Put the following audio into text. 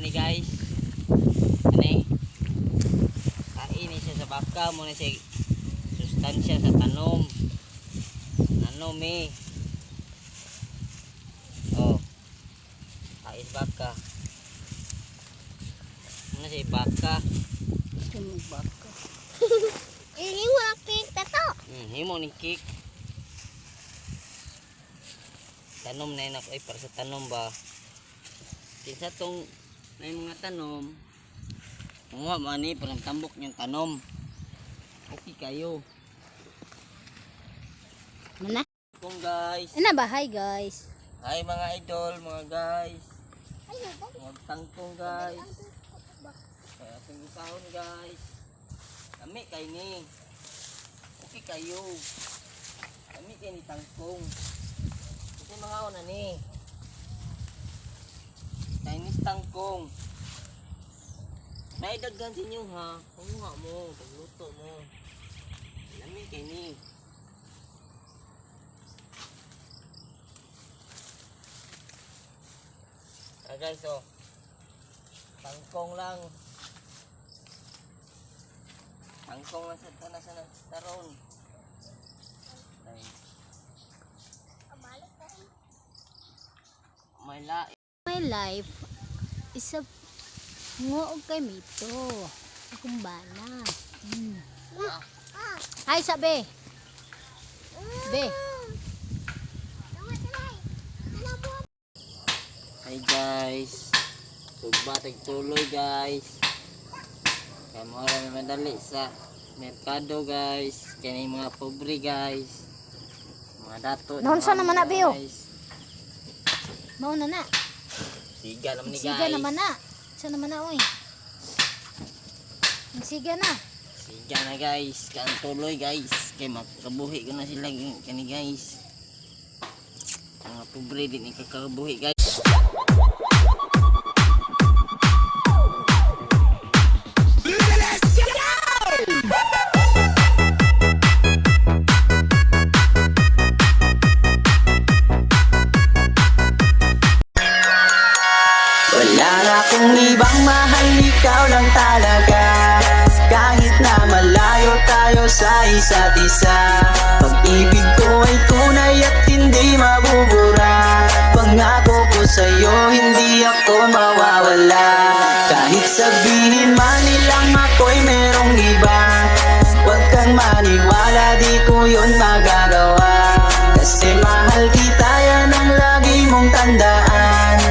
ni guys. Ani. Kain siya sa baka mo na siya sustansya sa tanom. Ano mi? Oh. Kain baka. Ano siya baka? Tumog baka. Ini wala cake tato. Himo ni cake. Tanom na yun ako para sa tanom ba. Kinsa tong na yung mga tanom. Mga mani parang tambok yung tanom. Okay kayo. Mana? Kung guys. Ano ba? Hi guys. Hi mga idol, mga guys. Mga tangkong guys. Kaya atong isahon guys. Kami kay ni. Okay kayo. Kami kay ni tangkong. Kasi mga una ni. Chinese tangkong. Naidaggan sa inyo ha. Kumuha mo, pagluto mo. Kami kay ni. Guys, oh. Tangkong lang. Tangkong lang sa taron. May lain. My life is a nguog kay mito. Akong bana. Hi sabi. Be. Hi guys. Tugbatag tuloy guys. Kaya mo rin madali sa merkado guys. Kaya yung mga pobre guys. Mga dato. Nonsa naman na, Bio? Guys. Mauna na. Siga naman ni guys. Siga naman na. Sa naman na oy. Siga na. Siga na guys. Kaya tuloy guys. Kaya makabuhi ko na sila kani guys. Mga pobre din ikakabuhi guys. Wala na akong ibang mahal, ikaw lang talaga. Kahit na malayo tayo sa isa't isa, pag-ibig ko ay tunay at hindi mabubura. Pangako ko sa'yo, hindi ako mawawala. Kahit sabihin man nilang ako'y meron